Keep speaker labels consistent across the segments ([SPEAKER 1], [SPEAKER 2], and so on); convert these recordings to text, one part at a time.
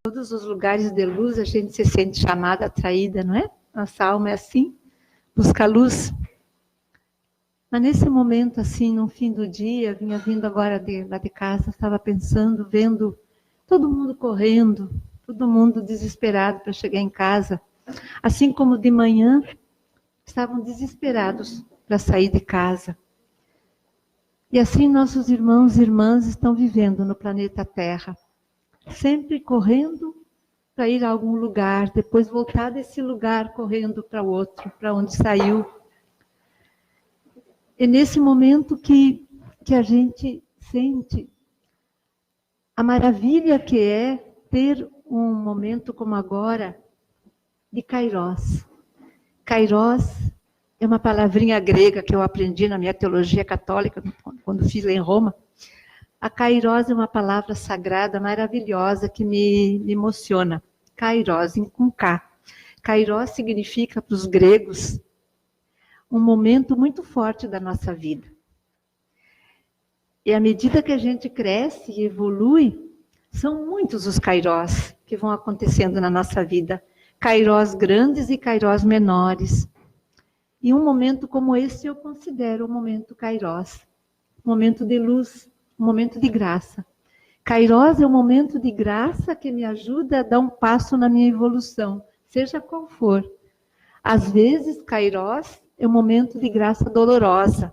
[SPEAKER 1] Todos os lugares de luz a gente se sente chamada, atraída, não é? Nossa alma é assim, busca luz. Mas nesse momento, assim, no fim do dia, vinha vindo agora lá de casa, estava pensando, vendo todo mundo correndo, todo mundo desesperado para chegar em casa. Assim como de manhã, estavam desesperados para sair de casa. E assim nossos irmãos e irmãs estão vivendo no planeta Terra, sempre correndo para ir a algum lugar, depois voltar desse lugar correndo para outro, para onde saiu. É nesse momento que a gente sente a maravilha que é ter um momento como agora de Kairos. Kairos é uma palavrinha grega que eu aprendi na minha teologia católica, quando fiz lá em Roma. A Kairos é uma palavra sagrada, maravilhosa, que me emociona. Kairos, com K. Kairos significa, para os gregos, um momento muito forte da nossa vida. E à medida que a gente cresce e evolui, são muitos os Kairos que vão acontecendo na nossa vida. Kairos grandes e Kairos menores. E um momento como esse eu considero um momento Kairos. Um momento de luz, um momento de graça. Kairos é um momento de graça que me ajuda a dar um passo na minha evolução, seja qual for. Às vezes, Kairos é um momento de graça dolorosa.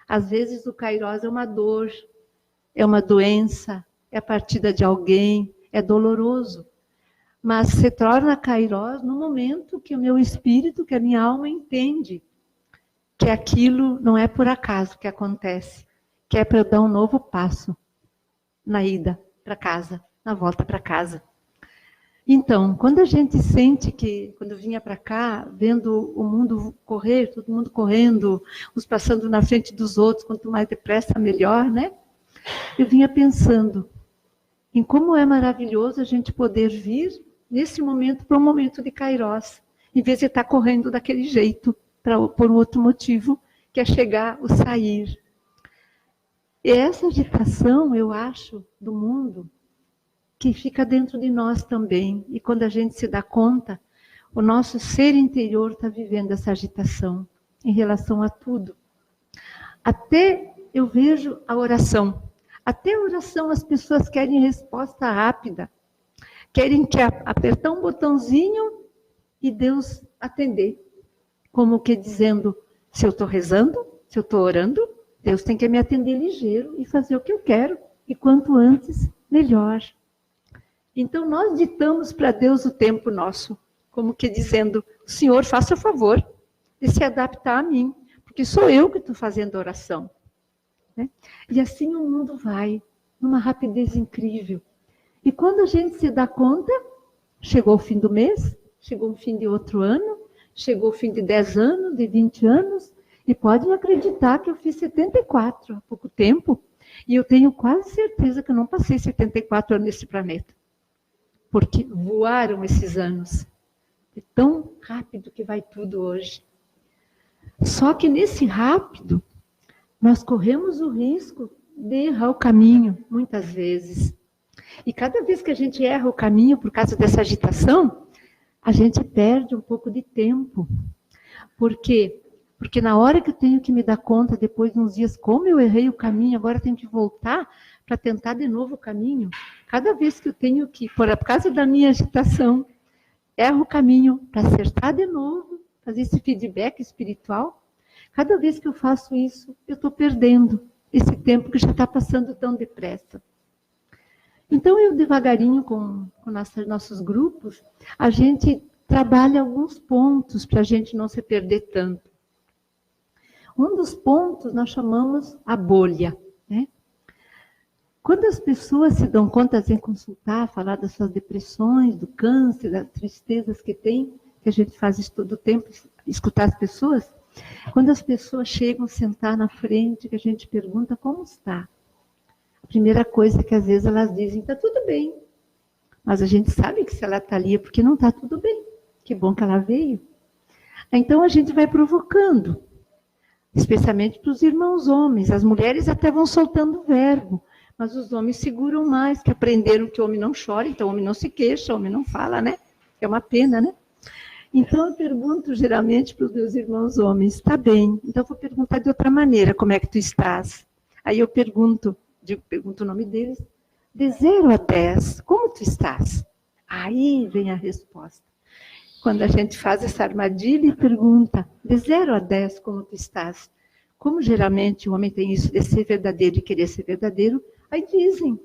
[SPEAKER 1] Às vezes, o Kairos é uma dor, é uma doença, é a partida de alguém, é doloroso. Mas se torna Kairos no momento que o meu espírito, que a minha alma entende que aquilo não é por acaso que acontece, que é para eu dar um novo passo na ida para casa, na volta para casa. Então, quando a gente sente que, quando eu vinha para cá, vendo o mundo correr, todo mundo correndo, uns passando na frente dos outros, quanto mais depressa, melhor, né? Eu vinha pensando em como é maravilhoso a gente poder vir, nesse momento, para um momento de Kairos, em vez de estar correndo daquele jeito, por um outro motivo, que é chegar, o sair. E essa agitação, eu acho, do mundo, que fica dentro de nós também. E quando a gente se dá conta, o nosso ser interior está vivendo essa agitação em relação a tudo. Até eu vejo a oração. Até a oração as pessoas querem resposta rápida. Querem que apertar um botãozinho e Deus atender. Como que dizendo, se eu estou rezando, se eu estou orando, Deus tem que me atender ligeiro e fazer o que eu quero. E quanto antes, melhor. Então, nós ditamos para Deus o tempo nosso, como que dizendo, Senhor, faça o favor de se adaptar a mim, porque sou eu que estou fazendo a oração. Né? E assim o mundo vai, numa rapidez incrível. E quando a gente se dá conta, chegou o fim do mês, chegou o fim de outro ano, chegou o fim de 10 anos, de 20 anos, e podem acreditar que eu fiz 74 há pouco tempo, e eu tenho quase certeza que eu não passei 74 anos nesse planeta. Porque voaram esses anos. É tão rápido que vai tudo hoje. Só que nesse rápido, nós corremos o risco de errar o caminho, muitas vezes. E cada vez que a gente erra o caminho por causa dessa agitação, a gente perde um pouco de tempo. Por quê? Porque na hora que eu tenho que me dar conta, depois de uns dias, como eu errei o caminho, agora eu tenho que voltar para tentar de novo o caminho. Cada vez que eu tenho que, por causa da minha agitação, erro o caminho para acertar de novo, fazer esse feedback espiritual. Cada vez que eu faço isso, eu estou perdendo esse tempo que já está passando tão depressa. Então, eu devagarinho, com nossos grupos, a gente trabalha alguns pontos para a gente não se perder tanto. Um dos pontos nós chamamos a bolha. Né? Quando as pessoas se dão conta, vêm consultar, falar das suas depressões, do câncer, das tristezas que tem, que a gente faz isso todo o tempo, escutar as pessoas, quando as pessoas chegam a sentar na frente, que a gente pergunta como está. A primeira coisa que às vezes elas dizem, está tudo bem. Mas a gente sabe que se ela está ali é porque não está tudo bem. Que bom que ela veio. Então a gente vai provocando. Especialmente para os irmãos homens. As mulheres até vão soltando o verbo. Mas os homens seguram mais, que aprenderam que o homem não chora, então o homem não se queixa, o homem não fala, né? É uma pena, né? Então eu pergunto geralmente para os meus irmãos homens, está bem, então eu vou perguntar de outra maneira, como é que tu estás? Aí eu pergunto o nome deles, de 0 a 10, como tu estás? Aí vem a resposta. Quando a gente faz essa armadilha e pergunta, de 0 a 10, como tu estás? Como geralmente o homem tem isso de ser verdadeiro e querer ser verdadeiro, aí dizem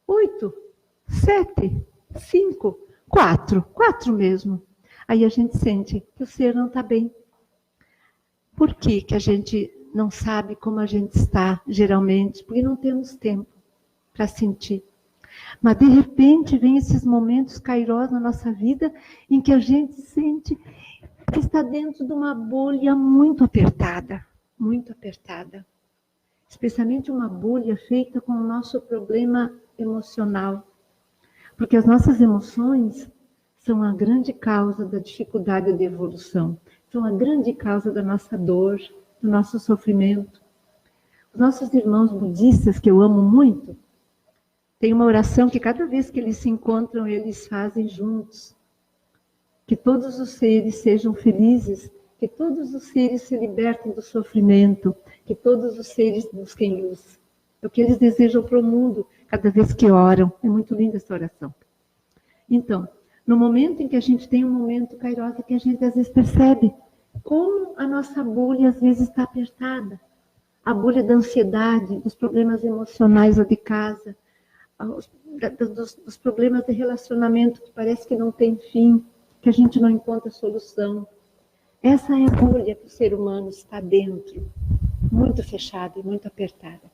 [SPEAKER 1] 8, 7, 5, 4, 4 mesmo. Aí a gente sente que o ser não está bem. Por que a gente não sabe como a gente está, geralmente? Porque não temos tempo para sentir. Mas, de repente, vem esses momentos kairos na nossa vida em que a gente sente que está dentro de uma bolha muito apertada. Muito apertada. Especialmente uma bolha feita com o nosso problema emocional. Porque as nossas emoções são a grande causa da dificuldade de evolução. São a grande causa da nossa dor, do nosso sofrimento. Os nossos irmãos budistas, que eu amo muito, tem uma oração que cada vez que eles se encontram, eles fazem juntos. Que todos os seres sejam felizes, que todos os seres se libertem do sofrimento, que todos os seres busquem luz. É o que eles desejam para o mundo, cada vez que oram. É muito linda essa oração. Então, no momento em que a gente tem um momento kairos, que a gente às vezes percebe como a nossa bolha às vezes está apertada. A bolha da ansiedade, dos problemas emocionais lá de casa, dos problemas de relacionamento que parece que não tem fim, que a gente não encontra solução. Essa é a bolha que o ser humano está dentro, muito fechada e muito apertada.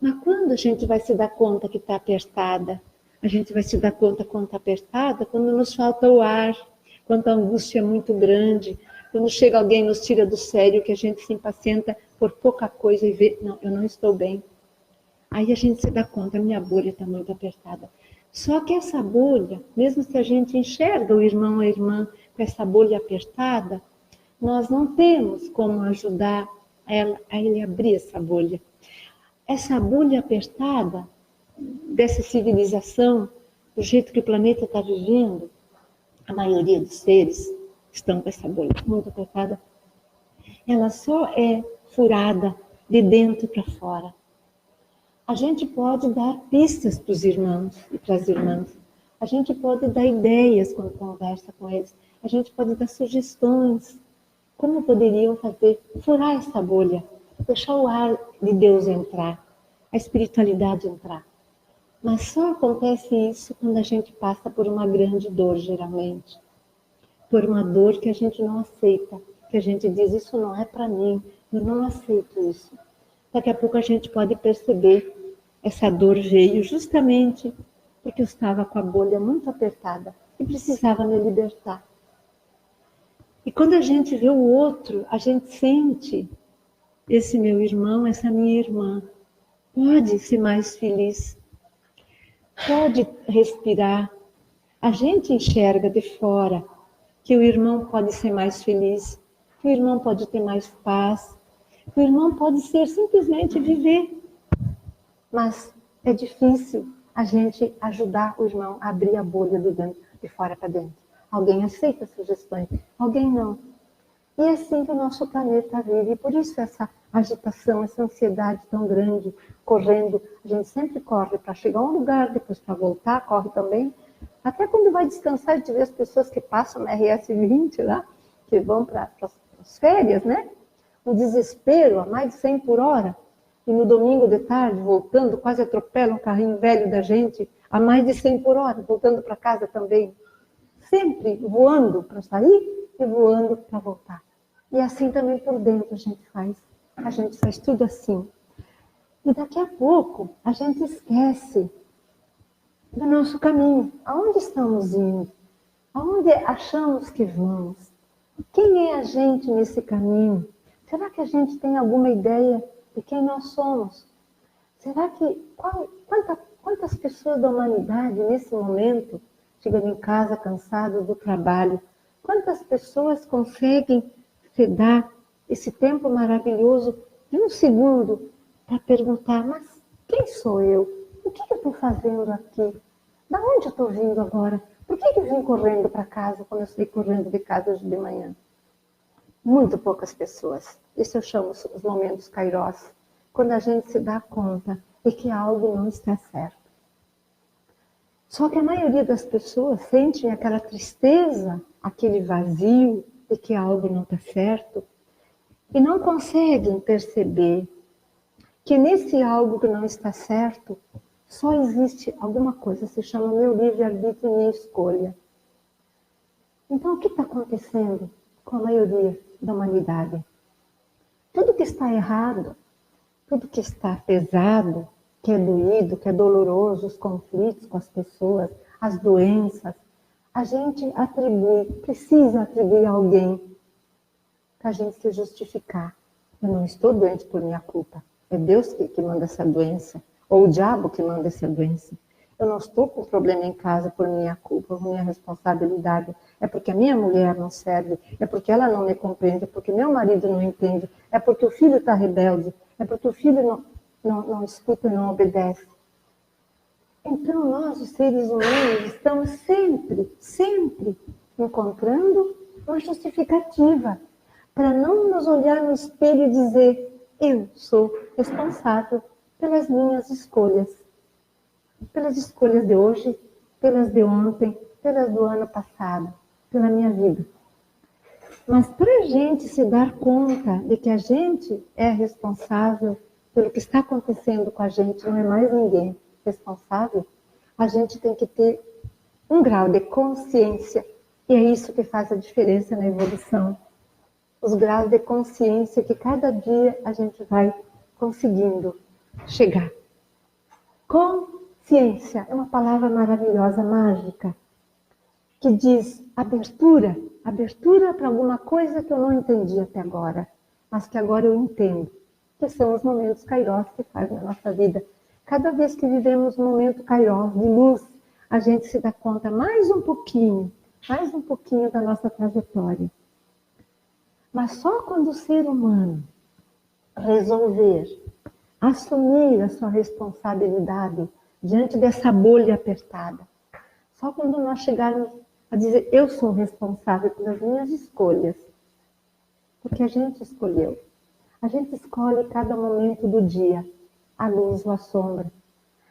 [SPEAKER 1] Mas quando a gente vai se dar conta que está apertada, a gente vai se dar conta quando está apertada, quando nos falta o ar, quando a angústia é muito grande, quando chega alguém e nos tira do sério, que a gente se impacienta por pouca coisa e vê, não, eu não estou bem. Aí a gente se dá conta, a minha bolha está muito apertada. Só que essa bolha, mesmo se a gente enxerga o irmão ou a irmã com essa bolha apertada, nós não temos como ajudar a ele abrir essa bolha. Essa bolha apertada dessa civilização, do jeito que o planeta está vivendo, a maioria dos seres estão com essa bolha muito apertada, ela só é furada de dentro para fora. A gente pode dar pistas para os irmãos e para as irmãs. A gente pode dar ideias quando conversa com eles. A gente pode dar sugestões. Como poderiam fazer? Furar essa bolha. Deixar o ar de Deus entrar. A espiritualidade entrar. Mas só acontece isso quando a gente passa por uma grande dor, geralmente. Por uma dor que a gente não aceita. Que a gente diz, isso não é para mim. Eu não aceito isso. Daqui a pouco a gente pode perceber, essa dor veio justamente porque eu estava com a bolha muito apertada e precisava me libertar. E quando a gente vê o outro, a gente sente, esse meu irmão, essa minha irmã, pode ser mais feliz, pode respirar. A gente enxerga de fora que o irmão pode ser mais feliz, que o irmão pode ter mais paz, que o irmão pode ser simplesmente viver. Mas é difícil a gente ajudar o irmão a abrir a bolha de fora para dentro. Alguém aceita sugestões, alguém não. E é assim que o nosso planeta vive. E por isso essa agitação, essa ansiedade tão grande, correndo. A gente sempre corre para chegar a um lugar, depois para voltar, corre também. Até quando vai descansar, a gente vê as pessoas que passam na RS 20 lá, que vão para as férias, né? Um desespero a mais de 100 por hora. E no domingo de tarde, voltando, quase atropela um carrinho velho da gente a mais de 100 por hora, voltando para casa também. Sempre voando para sair e voando para voltar. E assim também por dentro a gente faz tudo assim. E daqui a pouco a gente esquece do nosso caminho. Aonde estamos indo? Aonde achamos que vamos? Quem é a gente nesse caminho? Será que a gente tem alguma ideia de quem nós somos? Será que quantas pessoas da humanidade nesse momento chegando em casa cansadas do trabalho, quantas pessoas conseguem se dar esse tempo maravilhoso de um segundo para perguntar, mas
[SPEAKER 2] Quem sou eu? O que eu estou fazendo aqui? Da onde eu estou vindo agora? Por que eu vim correndo para casa quando eu saí correndo de casa hoje de manhã? Muito poucas pessoas. Isso eu chamo os momentos kairós. Quando a gente se dá conta de que algo não está certo. Só que a maioria das pessoas sentem aquela tristeza, aquele vazio de que algo não está certo e não conseguem perceber que nesse algo que não está certo só existe alguma coisa, se chama meu livre-arbítrio e minha escolha. Então o que está acontecendo com a maioria da humanidade? Tudo que está errado, tudo que está pesado, que é doído, que é doloroso, os conflitos com as pessoas, as doenças, a gente atribui, precisa atribuir a alguém para a gente se justificar. Eu não estou doente por minha culpa. É Deus que manda essa doença, ou o diabo que manda essa doença. Eu não estou com problema em casa por minha culpa, por minha responsabilidade. É porque a minha mulher não serve, é porque ela não me compreende, é porque meu marido não entende, é porque o filho está rebelde, é porque o filho não escuta e não obedece. Então, nós, os seres humanos, estamos sempre encontrando uma justificativa para não nos olhar no espelho e dizer: eu sou responsável pelas minhas escolhas. Pelas escolhas de hoje, pelas de ontem, pelas do ano passado, pela minha vida. Mas para a gente se dar conta de que a gente é responsável pelo que está acontecendo com a gente, não é mais ninguém responsável, a gente tem que ter um grau de consciência. E é isso que faz a diferença na evolução. Os graus de consciência que cada dia a gente vai conseguindo chegar. Consciência é uma palavra maravilhosa, mágica, que diz abertura, abertura para alguma coisa que eu não entendi até agora, mas que agora eu entendo, que são os momentos kairós que faz na nossa vida. Cada vez que vivemos um momento kairós de luz, a gente se dá conta mais um pouquinho da nossa trajetória. Mas só quando o ser humano resolver assumir a sua responsabilidade diante dessa bolha apertada, só quando nós chegarmos a dizer: eu sou responsável pelas minhas escolhas, porque a gente escolheu. A gente escolhe cada momento do dia, a luz ou a sombra.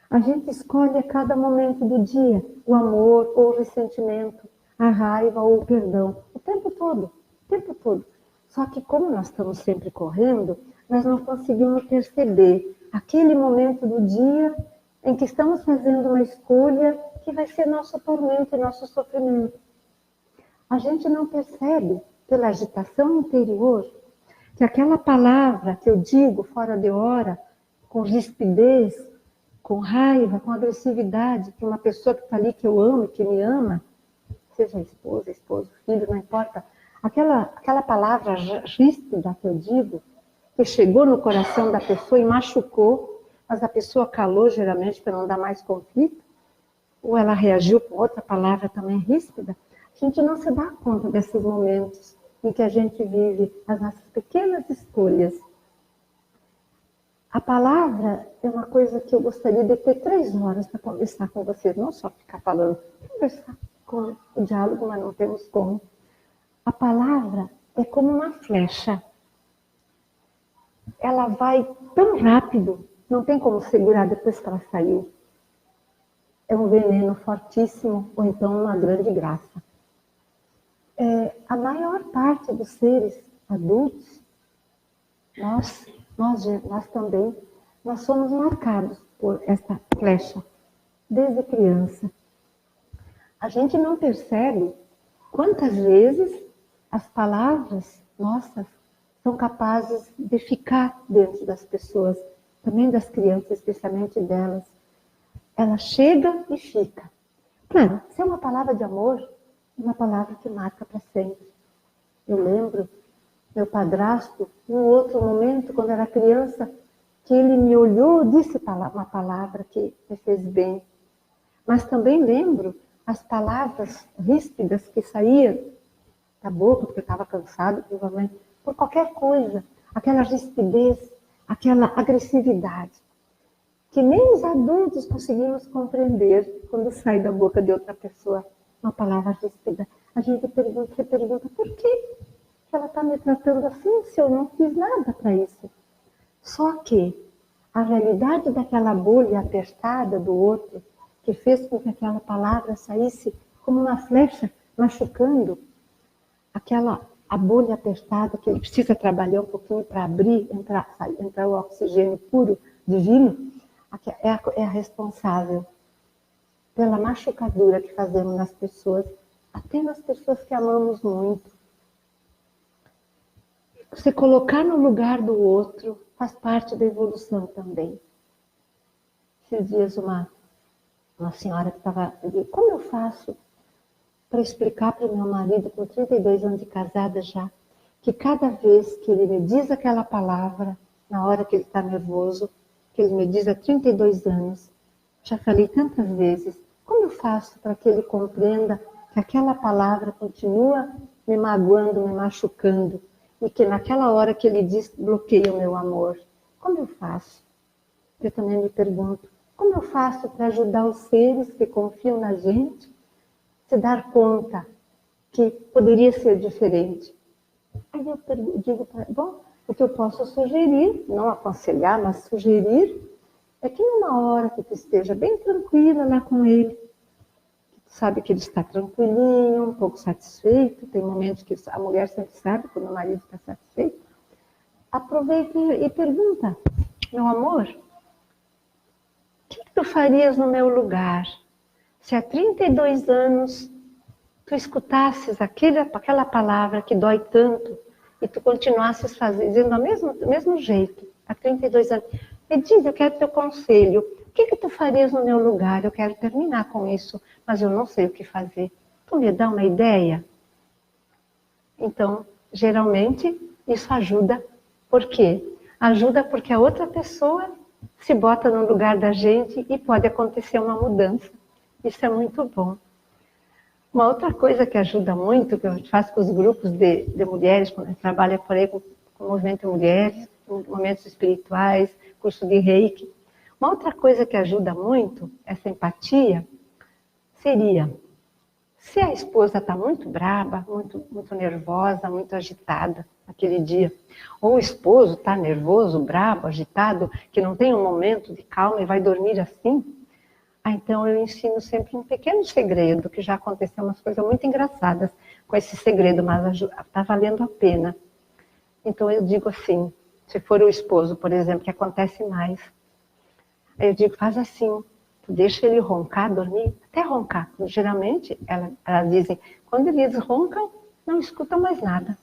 [SPEAKER 2] A gente escolhe a cada momento do dia o amor ou o ressentimento, a raiva ou o perdão, o tempo todo, o tempo todo. Só que como nós estamos sempre correndo, nós não conseguimos perceber aquele momento do dia em que estamos fazendo uma escolha que vai ser nosso tormento e nosso sofrimento. A gente não percebe, pela agitação interior, que aquela palavra que eu digo fora de hora, com rispidez, com raiva, com agressividade, que uma pessoa que está ali, que eu amo, que me ama, seja esposa, esposo, filho, não importa, aquela palavra ríspida que eu digo, que chegou no coração da pessoa e machucou, mas a pessoa calou geralmente para não dar mais conflito, ou ela reagiu com outra palavra também ríspida, a gente não se dá conta desses momentos em que a gente vive as nossas pequenas escolhas. A palavra é uma coisa que eu gostaria de ter 3 horas para conversar com vocês, não só ficar falando, conversar com o diálogo, mas não temos como. A palavra é como uma flecha. Ela vai tão rápido, não tem como segurar depois que ela saiu. É um veneno fortíssimo, ou então uma grande graça. A maior parte dos seres adultos, nós também, nós somos marcados por essa flecha, desde criança. A gente não percebe quantas vezes as palavras nossas são capazes de ficar dentro das pessoas, também das crianças, especialmente delas. Ela chega e fica. Claro, se é uma palavra de amor, é uma palavra que marca para sempre. Eu lembro meu padrasto, em um outro momento, quando era criança, que ele me olhou, disse uma palavra que me fez bem. Mas também lembro as palavras ríspidas que saíam da boca, porque eu estava cansado, provavelmente, por qualquer coisa. Aquela rispidez, aquela agressividade, que nem os adultos conseguimos compreender quando sai da boca de outra pessoa uma palavra ríspida. A gente se pergunta por que ela está me tratando assim se eu não fiz nada para isso? Só que a realidade daquela bolha apertada do outro, que fez com que aquela palavra saísse como uma flecha, machucando, a bolha apertada, que ele precisa trabalhar um pouquinho para abrir, entrar o oxigênio puro, divino, é a responsável pela machucadura que fazemos nas pessoas, até nas pessoas que amamos muito. Se colocar no lugar do outro faz parte da evolução também. Esses dias uma senhora que estava... Como eu faço para explicar para o meu marido, com 32 anos de casada já, que cada vez que ele me diz aquela palavra, na hora que ele está nervoso, que ele me diz há 32 anos, já falei tantas vezes, como eu faço para que ele compreenda que aquela palavra continua me magoando, me machucando, e que naquela hora que ele diz, bloqueia o meu amor? Como eu faço? Eu também me pergunto, como eu faço para ajudar os seres que confiam na gente se dar conta que poderia ser diferente? Aí eu digo, bom, o que eu posso sugerir, não aconselhar, mas sugerir, é que numa hora que tu esteja bem tranquila lá com ele, sabe que ele está tranquilinho, um pouco satisfeito, tem momentos que a mulher sempre sabe quando o marido está satisfeito, aproveita e pergunta, meu amor, o que tu farias no meu lugar se há 32 anos tu escutasses aquela palavra que dói tanto e tu continuasses fazendo do mesmo jeito, há 32 anos? Me diz, eu quero teu conselho. O que tu farias no meu lugar? Eu quero terminar com isso, mas eu não sei o que fazer. Tu me dá uma ideia? Então, geralmente, isso ajuda. Por quê? Ajuda porque a outra pessoa se bota no lugar da gente e pode acontecer uma mudança. Isso é muito bom. Uma outra coisa que ajuda muito, que eu faço com os grupos de mulheres, quando eu trabalho por aí com o movimento de mulheres, com momentos espirituais, curso de Reiki. Uma outra coisa que ajuda muito, essa empatia, seria, se a esposa está muito brava, muito nervosa, muito agitada naquele dia, ou o esposo está nervoso, bravo, agitado, que não tem um momento de calma e vai dormir assim, então eu ensino sempre um pequeno segredo, que já aconteceu umas coisas muito engraçadas com esse segredo, mas está valendo a pena. Então eu digo assim, se for o esposo, por exemplo, que acontece mais, eu digo, faz assim, tu deixa ele roncar, dormir, até roncar. Geralmente, elas dizem, quando eles roncam, não escutam mais nada.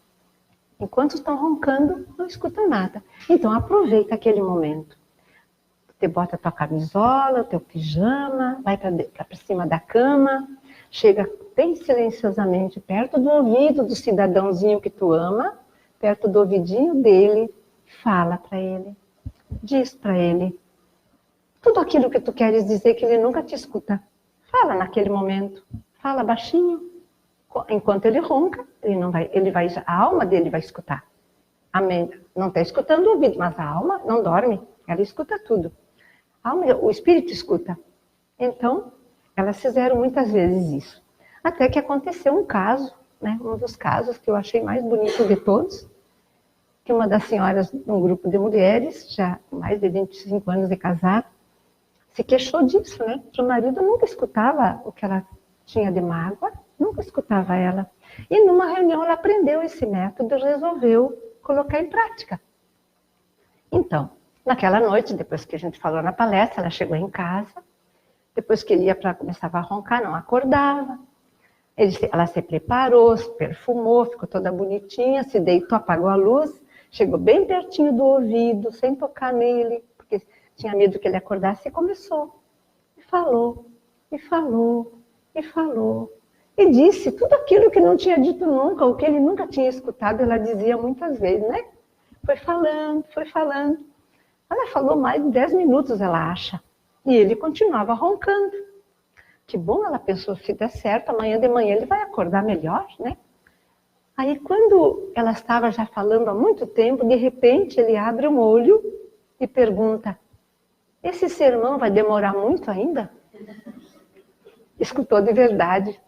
[SPEAKER 2] Enquanto estão roncando, não escutam nada. Então aproveita aquele momento. Você bota a tua camisola, o teu pijama, vai para cima da cama, chega bem silenciosamente perto do ouvido do cidadãozinho que tu ama, perto do ouvidinho dele, fala para ele, diz para ele tudo aquilo que tu queres dizer que ele nunca te escuta. Fala naquele momento, fala baixinho. Enquanto ele ronca, a alma dele vai escutar. Amém. Não está escutando o ouvido, mas a alma não dorme, ela escuta tudo. O espírito escuta. Então, elas fizeram muitas vezes isso. Até que aconteceu um caso, né, um dos casos que eu achei mais bonito de todos, que uma das senhoras de um grupo de mulheres, já com mais de 25 anos de casado, se queixou disso, né? Que o marido nunca escutava o que ela tinha de mágoa, nunca escutava ela. E numa reunião ela aprendeu esse método e resolveu colocar em prática. Então, naquela noite, depois que a gente falou na palestra, ela chegou em casa, depois que ele ia para começava a roncar, não acordava. Ela se preparou, se perfumou, ficou toda bonitinha, se deitou, apagou a luz, chegou bem pertinho do ouvido, sem tocar nele, porque tinha medo que ele acordasse, e começou. E falou, e falou, e falou. E disse tudo aquilo que não tinha dito nunca, o que ele nunca tinha escutado, ela dizia muitas vezes, né? Foi falando, foi falando. Ela falou mais de 10 minutos, ela acha. E ele continuava roncando. Que bom, ela pensou, se der certo, amanhã de manhã ele vai acordar melhor, né? Aí quando ela estava já falando há muito tempo, de repente ele abre um olho e pergunta, esse sermão vai demorar muito ainda? Escutou de verdade.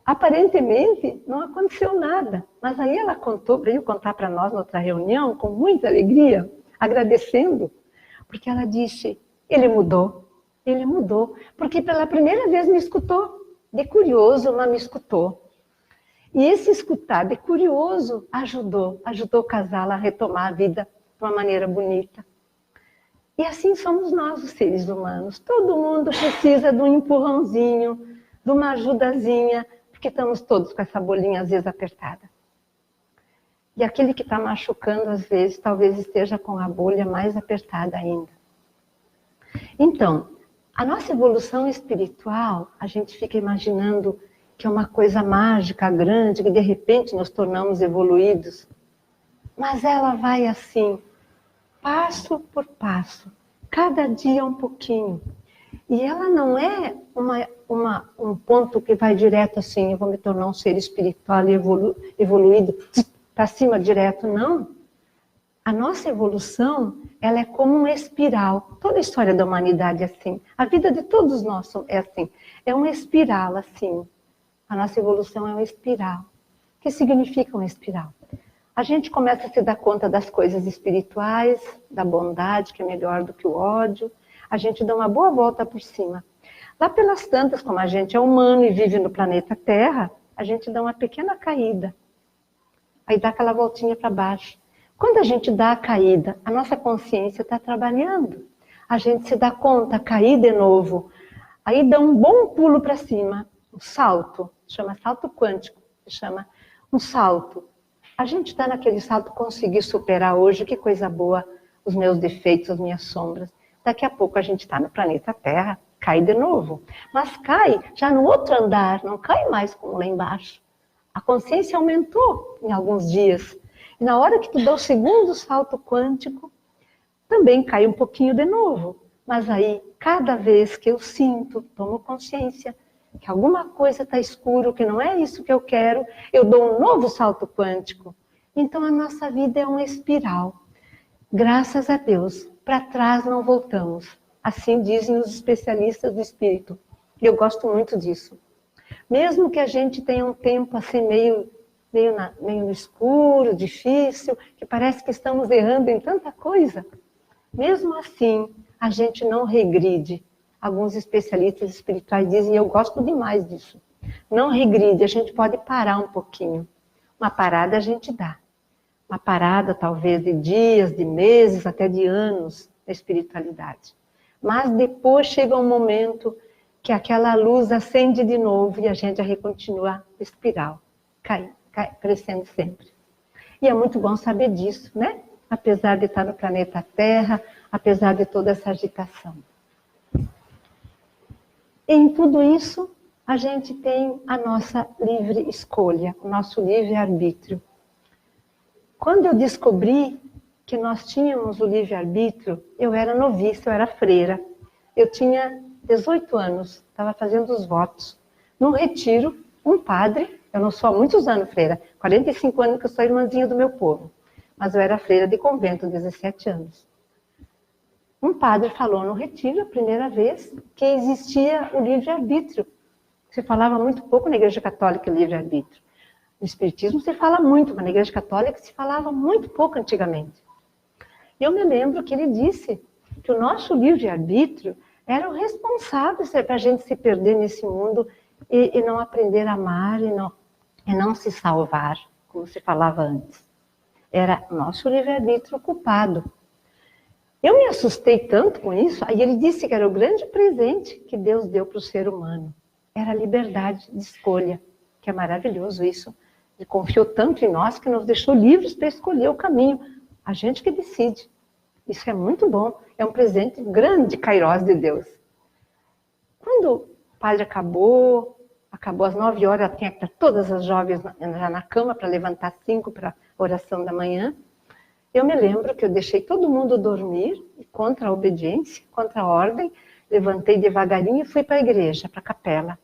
[SPEAKER 2] Aparentemente, não aconteceu nada. Mas aí ela veio contar para nós na outra reunião, com muita alegria, agradecendo, porque ela disse, ele mudou, porque pela primeira vez me escutou. De curioso, mas me escutou. E esse escutar de curioso ajudou o casal a retomar a vida de uma maneira bonita. E assim somos nós, os seres humanos. Todo mundo precisa de um empurrãozinho, de uma ajudazinha, porque estamos todos com essa bolinha às vezes apertada. E aquele que está machucando, às vezes, talvez esteja com a bolha mais apertada ainda. Então, a nossa evolução espiritual, a gente fica imaginando que é uma coisa mágica, grande, que de repente nos tornamos evoluídos. Mas ela vai assim, passo por passo, cada dia um pouquinho. E ela não é um ponto que vai direto assim, eu vou me tornar um ser espiritual e evoluído, para cima direto, não. A nossa evolução, ela é como uma espiral. Toda a história da humanidade é assim. A vida de todos nós é assim. É uma espiral assim. A nossa evolução é uma espiral. O que significa uma espiral? A gente começa a se dar conta das coisas espirituais, da bondade, que é melhor do que o ódio. A gente dá uma boa volta por cima. Lá pelas tantas, como a gente é humano e vive no planeta Terra, a gente dá uma pequena caída. Aí dá aquela voltinha para baixo. Quando a gente dá a caída, a nossa consciência está trabalhando. A gente se dá conta, cair de novo. Aí dá um bom pulo para cima, um salto, chama salto quântico, chama um salto. A gente está naquele salto, conseguir superar hoje, que coisa boa, os meus defeitos, as minhas sombras. Daqui a pouco a gente está no planeta Terra, cai de novo. Mas cai já no outro andar, não cai mais como lá embaixo. A consciência aumentou em alguns dias. E na hora que tu dá o segundo salto quântico, também cai um pouquinho de novo. Mas aí, cada vez que eu sinto, tomo consciência que alguma coisa está escuro, que não é isso que eu quero, eu dou um novo salto quântico. Então a nossa vida é uma espiral. Graças a Deus, para trás não voltamos. Assim dizem os especialistas do espírito. E eu gosto muito disso. Mesmo que a gente tenha um tempo assim meio no escuro, difícil, que parece que estamos errando em tanta coisa, mesmo assim, a gente não regride. Alguns especialistas espirituais dizem, e eu gosto demais disso, não regride, a gente pode parar um pouquinho. Uma parada a gente dá. Uma parada talvez de dias, de meses, até de anos na espiritualidade. Mas depois chega um momento que aquela luz acende de novo e a gente já continua espiral, crescendo sempre. E é muito bom saber disso, né? Apesar de estar no planeta Terra, apesar de toda essa agitação. Em tudo isso, a gente tem a nossa livre escolha, o nosso livre-arbítrio. Quando eu descobri que nós tínhamos o livre-arbítrio, eu era noviça, eu era freira. Eu tinha 18 anos, estava fazendo os votos. Num retiro, um padre, eu não sou há muitos anos freira, 45 anos que eu sou irmãzinha do meu povo, mas eu era freira de convento, 17 anos. Um padre falou no retiro, a primeira vez, que existia o livre-arbítrio. Se falava muito pouco na Igreja Católica livre-arbítrio. No Espiritismo se fala muito, mas na Igreja Católica se falava muito pouco antigamente. Eu me lembro que ele disse que o nosso livre-arbítrio era o responsável para a gente se perder nesse mundo e não aprender a amar e não se salvar, como se falava antes. Era o nosso livre-arbítrio culpado. Eu me assustei tanto com isso, aí ele disse que era o grande presente que Deus deu para o ser humano. Era a liberdade de escolha, que é maravilhoso isso. Ele confiou tanto em nós que nos deixou livres para escolher o caminho. A gente que decide. Isso é muito bom. É um presente grande, Kairós de Deus. Quando o padre acabou às 9 horas, tinha que estar todas as jovens já na cama para levantar às 5 para a oração da manhã. Eu me lembro que eu deixei todo mundo dormir, contra a obediência, contra a ordem, levantei devagarinho e fui para a igreja, para a capela.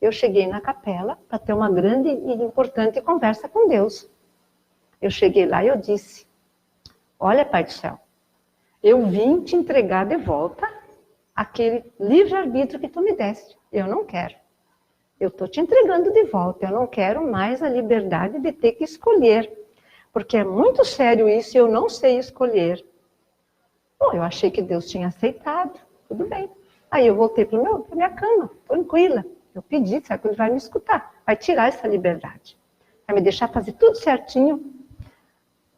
[SPEAKER 2] Eu cheguei na capela para ter uma grande e importante conversa com Deus. Eu cheguei lá e eu disse, olha, Pai do Céu, Eu vim te entregar de volta aquele livre-arbítrio que tu me deste. Eu não quero. Eu estou te entregando de volta. Eu não quero mais a liberdade de ter que escolher. Porque é muito sério isso e eu não sei escolher. Bom, eu achei que Deus tinha aceitado. Tudo bem. Aí eu voltei para minha cama, tranquila. Eu pedi, será que ele vai me escutar? Vai tirar essa liberdade. Vai me deixar fazer tudo certinho.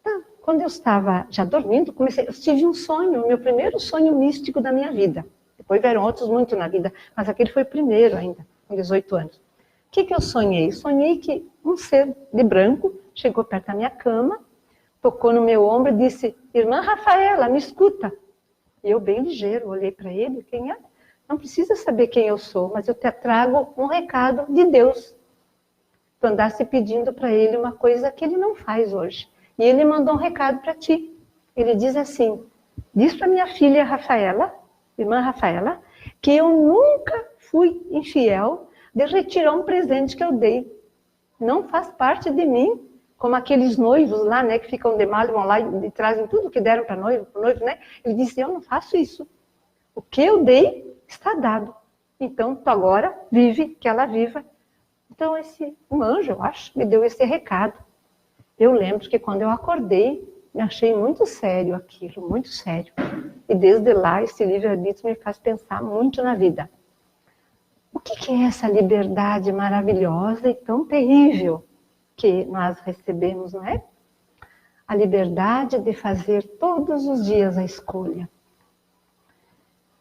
[SPEAKER 2] Tá. Quando eu estava já dormindo, eu tive um sonho, o meu primeiro sonho místico da minha vida. Depois vieram outros muito na vida, mas aquele foi o primeiro ainda, com 18 anos. O que eu sonhei? Sonhei que um ser de branco chegou perto da minha cama, tocou no meu ombro e disse, irmã Rafaela, me escuta. E eu, bem ligeiro, olhei para ele, quem é? Não precisa saber quem eu sou, mas eu te trago um recado de Deus. Tu andasse pedindo para ele uma coisa que ele não faz hoje. E ele mandou um recado para ti. Ele diz assim, diz para minha filha Rafaela, irmã Rafaela, que eu nunca fui infiel de retirar um presente que eu dei. Não faz parte de mim, como aqueles noivos lá, né, que ficam de mal e vão lá e trazem tudo que deram para o noivo, né? Ele disse, eu não faço isso. O que eu dei está dado. Então, tu agora vive, que ela viva. Então, um anjo, eu acho, me deu esse recado. Eu lembro que quando eu acordei, me achei muito sério aquilo, muito sério. E desde lá, esse livre-arbítrio me faz pensar muito na vida. O que é essa liberdade maravilhosa e tão terrível que nós recebemos, não é? A liberdade de fazer todos os dias a escolha.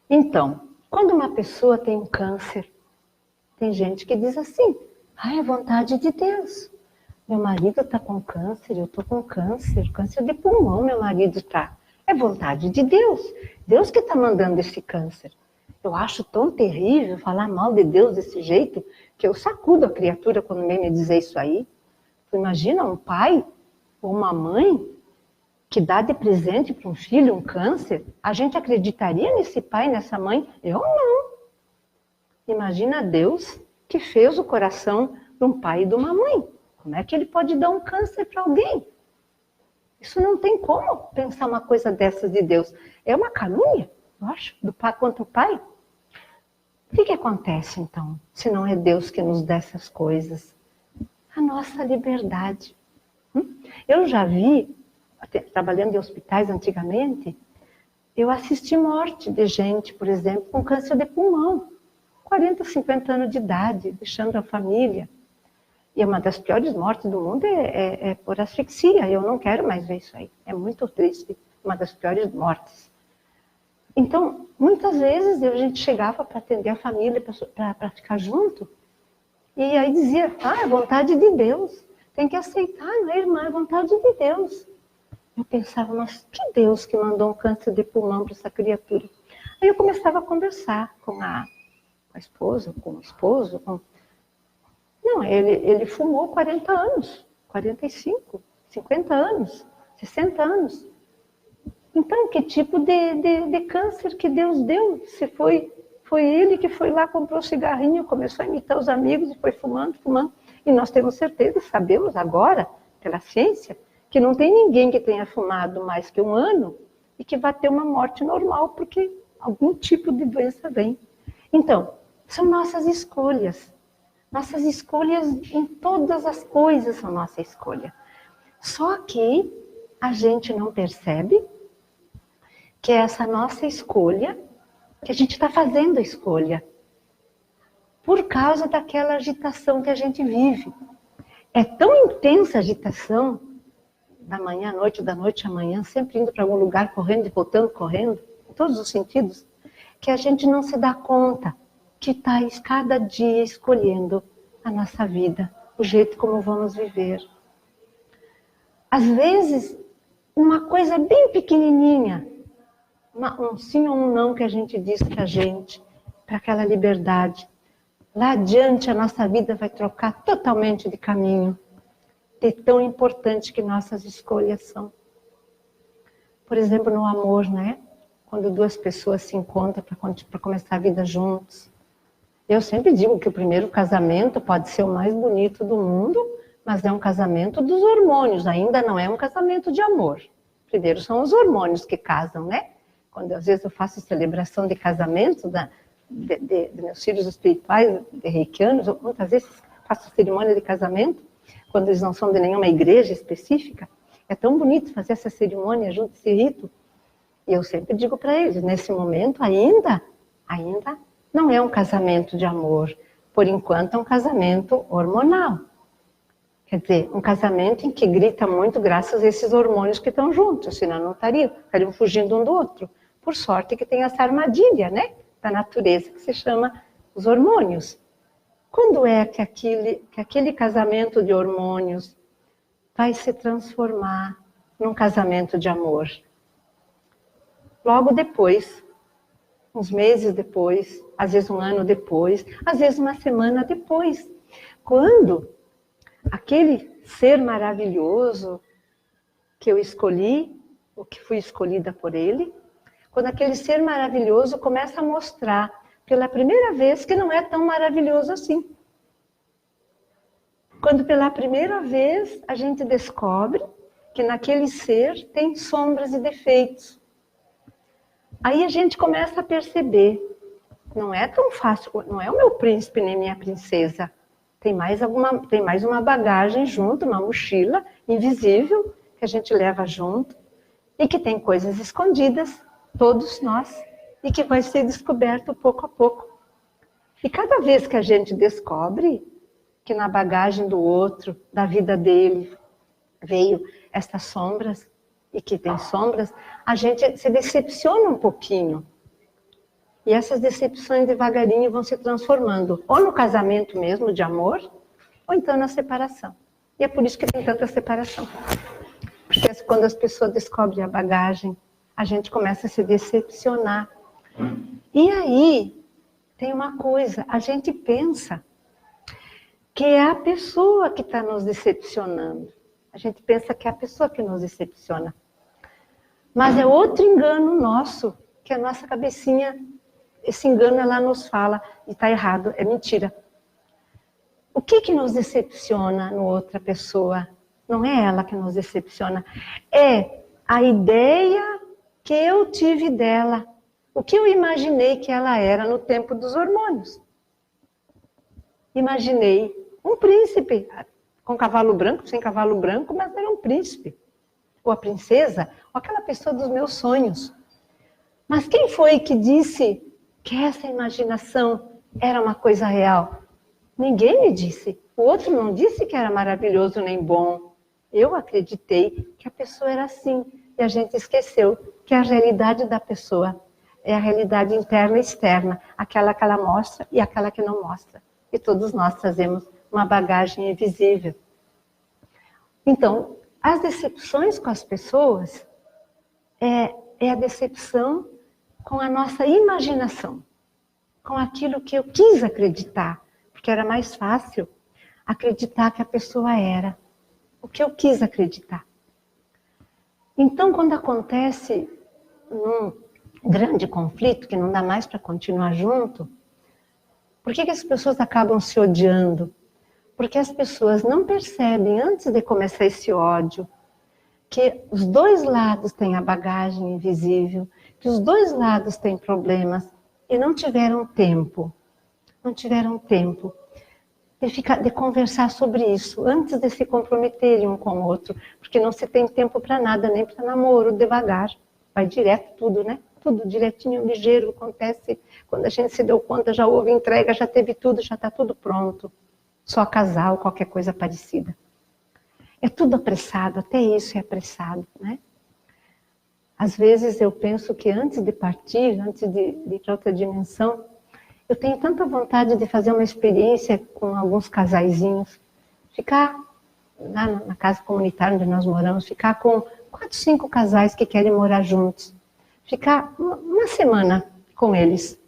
[SPEAKER 2] Então, quando uma pessoa tem um câncer, tem gente que diz assim, é vontade de Deus. Meu marido está com câncer, eu estou com câncer de pulmão meu marido está. É vontade de Deus. Deus que está mandando esse câncer. Eu acho tão terrível falar mal de Deus desse jeito, que eu sacudo a criatura quando vem me dizer isso aí. Tu imagina um pai ou uma mãe que dá de presente para um filho um câncer? A gente acreditaria nesse pai, nessa mãe? Eu não. Imagina Deus que fez o coração de um pai e de uma mãe. Como é que ele pode dar um câncer para alguém? Isso não tem como pensar uma coisa dessas de Deus. É uma calúnia, eu acho, do pai contra o pai. O que acontece, então, se não é Deus que nos dá essas coisas? A nossa liberdade. Eu já vi, trabalhando em hospitais antigamente, eu assisti morte de gente, por exemplo, com câncer de pulmão. 40, 50 anos de idade, deixando a família. E uma das piores mortes do mundo é por asfixia. Eu não quero mais ver isso aí. É muito triste. Uma das piores mortes. Então, muitas vezes a gente chegava para atender a família, para ficar junto. E aí dizia, é vontade de Deus. Tem que aceitar, não é, irmã? É vontade de Deus. Eu pensava, mas que Deus que mandou um câncer de pulmão para essa criatura? Aí eu começava a conversar com a esposa, com o esposo, Não, ele fumou 40 anos, 45, 50 anos, 60 anos. Então, que tipo de câncer que Deus deu? Se foi ele que foi lá, comprou cigarrinho, começou a imitar os amigos e foi fumando. E nós temos certeza, sabemos agora, pela ciência, que não tem ninguém que tenha fumado mais que um ano e que vai ter uma morte normal, porque algum tipo de doença vem. Então, são nossas escolhas. Nossas escolhas em todas as coisas são nossa escolha. Só que a gente não percebe que é essa nossa escolha, que a gente está fazendo a escolha, por causa daquela agitação que a gente vive. É tão intensa a agitação, da manhã à noite, da noite à manhã, sempre indo para algum lugar, correndo e voltando, correndo, em todos os sentidos, que a gente não se dá conta que está cada dia escolhendo a nossa vida, o jeito como vamos viver. Às vezes, uma coisa bem pequenininha, um sim ou um não que a gente diz para a gente, para aquela liberdade. Lá adiante a nossa vida vai trocar totalmente de caminho. É tão importante que nossas escolhas são. Por exemplo, no amor, né? Quando duas pessoas se encontram para começar a vida juntos. Eu sempre digo que o primeiro casamento pode ser o mais bonito do mundo, mas é um casamento dos hormônios, ainda não é um casamento de amor. Primeiro são os hormônios que casam, né? quando às vezes eu faço celebração de casamento de meus filhos espirituais, de reikianos, eu muitas vezes faço cerimônia de casamento, quando eles não são de nenhuma igreja específica. É tão bonito fazer essa cerimônia junto, esse rito. E eu sempre digo para eles, nesse momento ainda não é um casamento de amor. Por enquanto é um casamento hormonal. Quer dizer, um casamento em que grita muito graças a esses hormônios que estão juntos, senão não estariam fugindo um do outro. Por sorte que tem essa armadilha, né, da natureza, que se chama os hormônios. Quando é que aquele casamento de hormônios vai se transformar num casamento de amor? Logo depois, uns meses depois, às vezes um ano depois, às vezes uma semana depois. Quando aquele ser maravilhoso que eu escolhi, ou que fui escolhida por ele, quando aquele ser maravilhoso começa a mostrar pela primeira vez que não é tão maravilhoso assim. Quando pela primeira vez a gente descobre que naquele ser tem sombras e defeitos. Aí a gente começa a perceber, não é tão fácil, não é o meu príncipe nem minha princesa. Tem mais uma bagagem junto, uma mochila invisível que a gente leva junto e que tem coisas escondidas, todos nós, e que vai ser descoberto pouco a pouco. E cada vez que a gente descobre que na bagagem do outro, da vida dele, veio estas sombras, e que tem sombras, a gente se decepciona um pouquinho. E essas decepções devagarinho vão se transformando, ou no casamento mesmo de amor, ou então na separação. E é por isso que tem tanta separação. Porque quando as pessoas descobrem a bagagem, a gente começa a se decepcionar. E aí, tem uma coisa, a gente pensa que é a pessoa que está nos decepcionando. A gente pensa que é a pessoa que nos decepciona. Mas é outro engano nosso, que a nossa cabecinha, esse engano ela nos fala, e está errado, é mentira. O que nos decepciona no outra pessoa? Não é ela que nos decepciona, é a ideia que eu tive dela, o que eu imaginei que ela era no tempo dos hormônios. Imaginei um príncipe, com cavalo branco, sem cavalo branco, mas era um príncipe. Ou a princesa, ou aquela pessoa dos meus sonhos. Mas quem foi que disse que essa imaginação era uma coisa real? Ninguém me disse. O outro não disse que era maravilhoso nem bom. Eu acreditei que a pessoa era assim. E a gente esqueceu que a realidade da pessoa é a realidade interna e externa. Aquela que ela mostra e aquela que não mostra. E todos nós trazemos uma bagagem invisível. Então, as decepções com as pessoas é a decepção com a nossa imaginação. Com aquilo que eu quis acreditar. Porque era mais fácil acreditar que a pessoa era o que eu quis acreditar. Então, quando acontece um grande conflito, que não dá mais para continuar junto, por que as pessoas acabam se odiando? Porque as pessoas não percebem, antes de começar esse ódio, que os dois lados têm a bagagem invisível, que os dois lados têm problemas e não tiveram tempo. Não tiveram tempo de conversar sobre isso, antes de se comprometerem um com o outro, porque não se tem tempo para nada, nem para namoro, devagar. Vai direto tudo, né? Tudo direitinho, ligeiro, acontece. Quando a gente se deu conta, já houve entrega, já teve tudo, já está tudo pronto. Só casal, qualquer coisa parecida. É tudo apressado, até isso é apressado, né? Às vezes eu penso que antes de partir, antes de ir para outra dimensão, eu tenho tanta vontade de fazer uma experiência com alguns casaizinhos, ficar lá na casa comunitária onde nós moramos, ficar com 4, 5 casais que querem morar juntos, ficar uma semana com eles,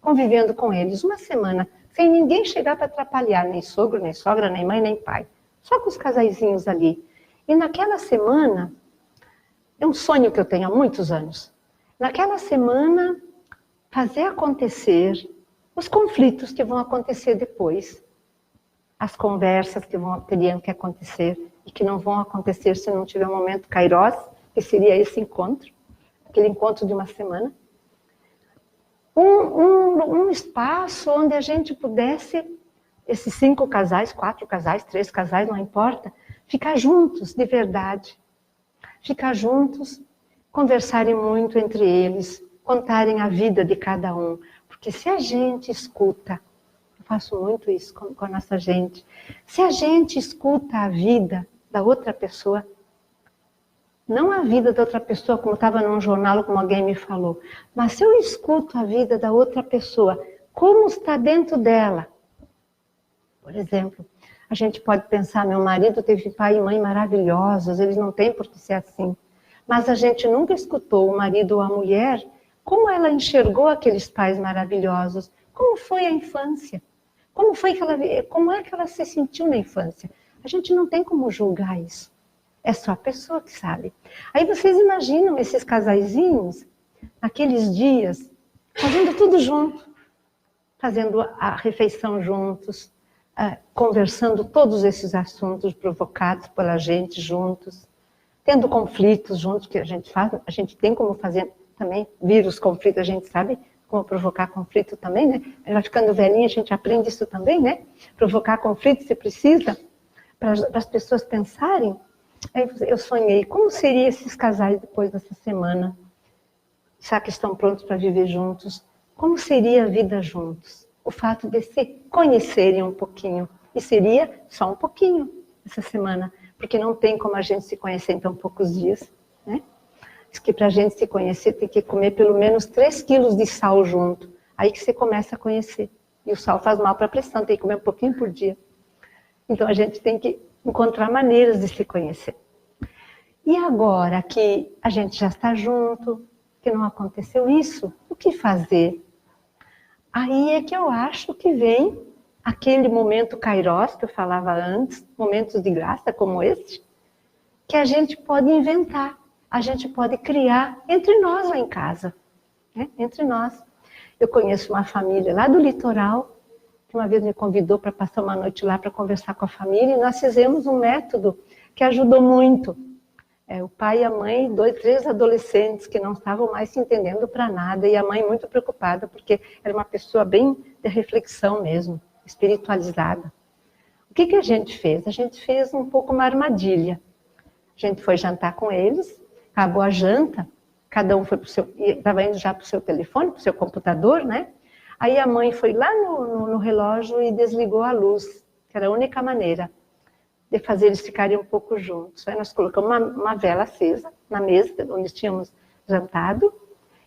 [SPEAKER 2] convivendo com eles, uma semana, sem ninguém chegar para atrapalhar, nem sogro, nem sogra, nem mãe, nem pai, só com os casaizinhos ali. E naquela semana, é um sonho que eu tenho há muitos anos, naquela semana fazer acontecer os conflitos que vão acontecer depois, as conversas que teriam que acontecer e que não vão acontecer se não tiver um momento kairos, que seria esse encontro. aquele encontro de uma semana, um espaço onde a gente pudesse, esses 5 casais, 4 casais, 3 casais, não importa, ficar juntos de verdade. Ficar juntos, conversarem muito entre eles, contarem a vida de cada um. Porque se a gente escuta, eu faço muito isso com a nossa gente, se a gente escuta a vida da outra pessoa, não a vida da outra pessoa, como estava num jornal, como alguém me falou, mas se eu escuto a vida da outra pessoa, como está dentro dela. Por exemplo, a gente pode pensar, meu marido teve pai e mãe maravilhosos, eles não têm por que ser assim. Mas a gente nunca escutou o marido ou a mulher, como ela enxergou aqueles pais maravilhosos, como foi a infância, como é que ela se sentiu na infância. A gente não tem como julgar isso. É só a pessoa que sabe. Aí vocês imaginam esses casaizinhos, naqueles dias, fazendo tudo junto, fazendo a refeição juntos, conversando todos esses assuntos provocados pela gente juntos, tendo conflitos juntos, que a gente tem como fazer também, vir os conflitos, a gente sabe como provocar conflito também, né? Já ficando velhinha, a gente aprende isso também, né? Provocar conflito se precisa, para as pessoas pensarem. Aí eu sonhei, como seriam esses casais depois dessa semana? Já que estão prontos para viver juntos, como seria a vida juntos? O fato de se conhecerem um pouquinho. E seria só um pouquinho essa semana, porque não tem como a gente se conhecer em tão poucos dias, né? Diz que para a gente se conhecer tem que comer pelo menos 3 quilos de sal junto. Aí que você começa a conhecer. E o sal faz mal para a pressão, tem que comer um pouquinho por dia. Então a gente tem que encontrar maneiras de se conhecer. E agora que a gente já está junto, que não aconteceu isso, o que fazer? Aí é que eu acho que vem aquele momento kairos que eu falava antes, momentos de graça como este, que a gente pode inventar, a gente pode criar entre nós lá em casa, né? Entre nós. Eu conheço uma família lá do litoral, que uma vez me convidou para passar uma noite lá para conversar com a família, e nós fizemos um método que ajudou muito. O pai e a mãe, 3 adolescentes que não estavam mais se entendendo para nada, e a mãe muito preocupada, porque era uma pessoa bem de reflexão mesmo, espiritualizada. O que a gente fez? A gente fez um pouco uma armadilha. A gente foi jantar com eles, acabou a janta, cada um foi para o seu, estava indo já para o seu telefone, para o seu computador, né? Aí a mãe foi lá no relógio e desligou a luz, que era a única maneira de fazer eles ficarem um pouco juntos. Aí nós colocamos uma vela acesa na mesa onde tínhamos jantado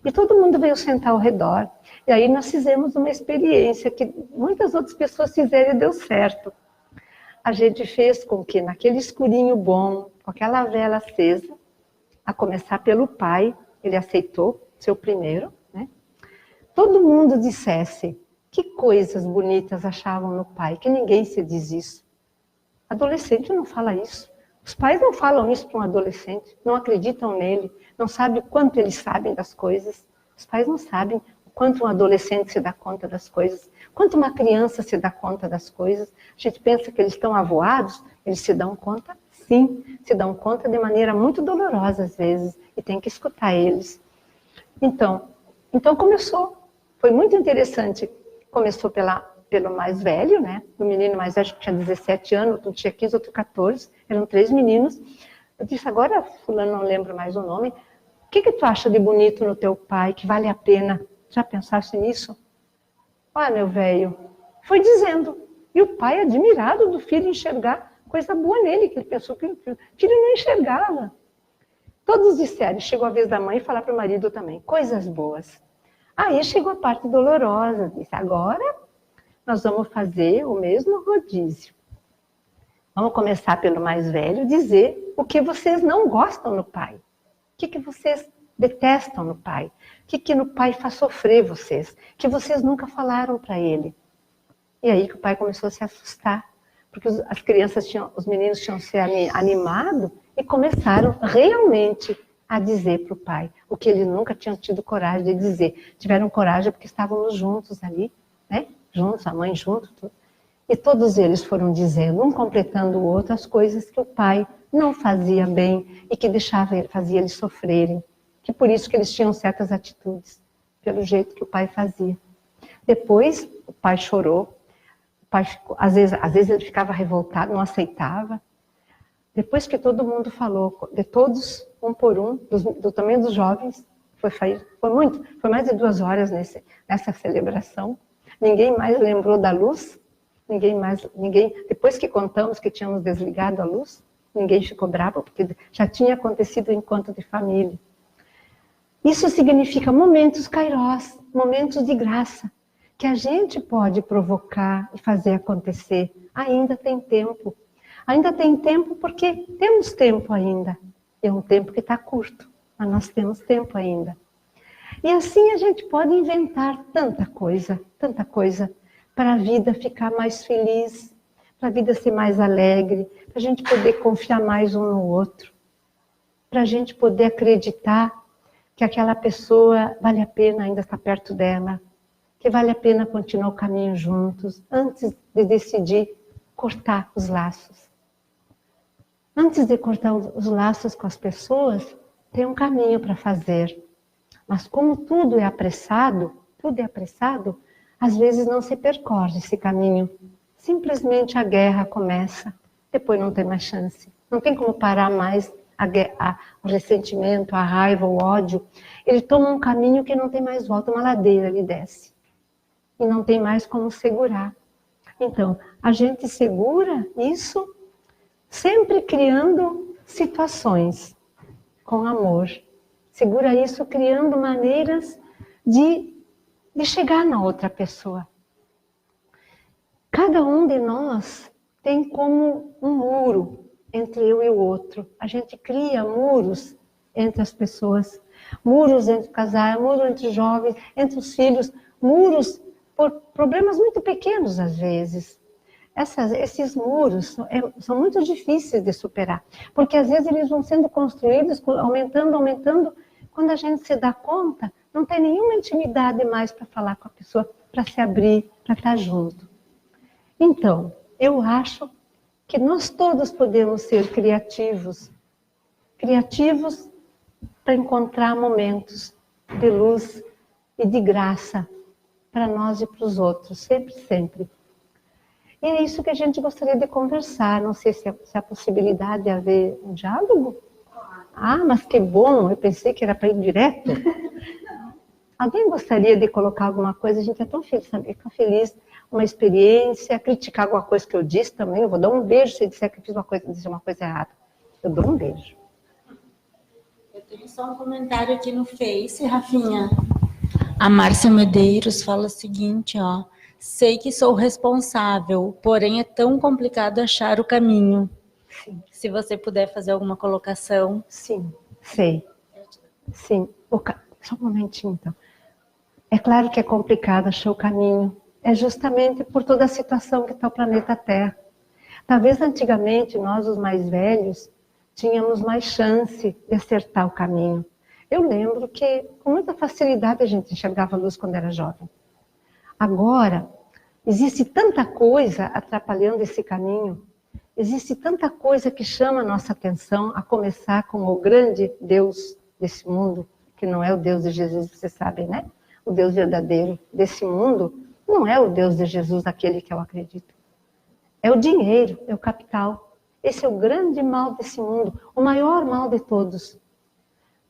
[SPEAKER 2] e todo mundo veio sentar ao redor. E aí nós fizemos uma experiência que muitas outras pessoas fizeram e deu certo. A gente fez com que naquele escurinho bom, com aquela vela acesa, a começar pelo pai, ele aceitou ser o primeiro, né? Todo mundo dissesse que coisas bonitas achavam no pai, que ninguém se diz isso. Adolescente não fala isso. Os pais não falam isso para um adolescente, não acreditam nele, não sabem o quanto eles sabem das coisas. Os pais não sabem o quanto um adolescente se dá conta das coisas, quanto uma criança se dá conta das coisas. A gente pensa que eles estão avoados, eles se dão conta, sim, se dão conta de maneira muito dolorosa às vezes, e tem que escutar eles. Então começou, foi muito interessante. Começou pelo mais velho, né? O menino mais velho que tinha 17 anos, outro tinha 15, outro 14, eram 3 meninos. Eu disse, agora fulano não lembro mais o nome, o que tu acha de bonito no teu pai, que vale a pena? Já pensaste nisso? Olha, meu velho, foi dizendo. E o pai admirado do filho enxergar coisa boa nele, que ele pensou que o filho não enxergava. Todos disseram, chegou a vez da mãe falar para o marido também, coisas boas. Aí chegou a parte dolorosa, disse, agora nós vamos fazer o mesmo rodízio. Vamos começar pelo mais velho, dizer o que vocês não gostam no pai. O que vocês detestam no pai. O que no pai faz sofrer vocês. Que vocês nunca falaram para ele. E aí que o pai começou a se assustar. Porque as crianças os meninos tinham se animado e começaram realmente a dizer para o pai o que eles nunca tinham tido coragem de dizer. Tiveram coragem porque estávamos juntos ali, né? Juntos, a mãe junto, tudo. E todos eles foram dizendo, um completando o outro, as coisas que o pai não fazia bem e que fazia eles sofrerem, que por isso que eles tinham certas atitudes, pelo jeito que o pai fazia. Depois, o pai chorou, o pai ficou, às vezes ele ficava revoltado, não aceitava. Depois que todo mundo falou, de todos, um por um, também dos jovens, foi mais de 2 horas nessa celebração. Ninguém mais lembrou da luz, depois que contamos que tínhamos desligado a luz, ninguém ficou bravo, porque já tinha acontecido o encontro de família. Isso significa momentos kairós, momentos de graça, que a gente pode provocar e fazer acontecer. Ainda tem tempo. Ainda tem tempo porque temos tempo ainda. É um tempo que está curto, mas nós temos tempo ainda. E assim a gente pode inventar tanta coisa, para a vida ficar mais feliz, para a vida ser mais alegre, para a gente poder confiar mais um no outro, para a gente poder acreditar que aquela pessoa vale a pena ainda estar perto dela, que vale a pena continuar o caminho juntos, antes de decidir cortar os laços. Antes de cortar os laços com as pessoas, tem um caminho para fazer. Mas como tudo é apressado, às vezes não se percorre esse caminho. Simplesmente a guerra começa, depois não tem mais chance. Não tem como parar mais o ressentimento, a raiva, o ódio. Ele toma um caminho que não tem mais volta, uma ladeira ele desce. E não tem mais como segurar. Então, a gente segura isso sempre criando situações com amor. Segura isso criando maneiras de chegar na outra pessoa. Cada um de nós tem como um muro entre eu e o outro. A gente cria muros entre as pessoas. Muros entre casais, muros entre jovens, entre os filhos. Muros por problemas muito pequenos às vezes. Esses muros são muito difíceis de superar. Porque às vezes eles vão sendo construídos, aumentando. Quando a gente se dá conta, não tem nenhuma intimidade mais para falar com a pessoa, para se abrir, para estar junto. Então, eu acho que nós todos podemos ser criativos. Criativos para encontrar momentos de luz e de graça para nós e para os outros, sempre. E é isso que a gente gostaria de conversar. Não sei se há possibilidade de haver um diálogo. Ah, mas que bom, eu pensei que era para ir direto. Alguém gostaria de colocar alguma coisa? A gente é tão feliz, sabe? Fica feliz, uma experiência, criticar alguma coisa que eu disse também. Eu vou dar um beijo se disser que eu fiz disse uma coisa errada. Eu dou um beijo.
[SPEAKER 3] Eu tenho só um comentário aqui no Face, Rafinha. A Márcia Medeiros fala o seguinte, ó. Sei que sou responsável, porém é tão complicado achar o caminho.
[SPEAKER 2] Sim.
[SPEAKER 3] Se você puder fazer alguma colocação.
[SPEAKER 2] Sim, sei. Sim. Só um momentinho, então. É claro que é complicado achar o caminho. É justamente por toda a situação que está o planeta Terra. Talvez antigamente, nós, os mais velhos, tínhamos mais chance de acertar o caminho. Eu lembro que, com muita facilidade, a gente enxergava a luz quando era jovem. Agora, existe tanta coisa atrapalhando esse caminho, existe tanta coisa que chama a nossa atenção, a começar com o grande Deus desse mundo, que não é o Deus de Jesus, vocês sabem, né? O Deus verdadeiro desse mundo não é o Deus de Jesus, aquele que eu acredito. É o dinheiro, é o capital. Esse é o grande mal desse mundo, o maior mal de todos.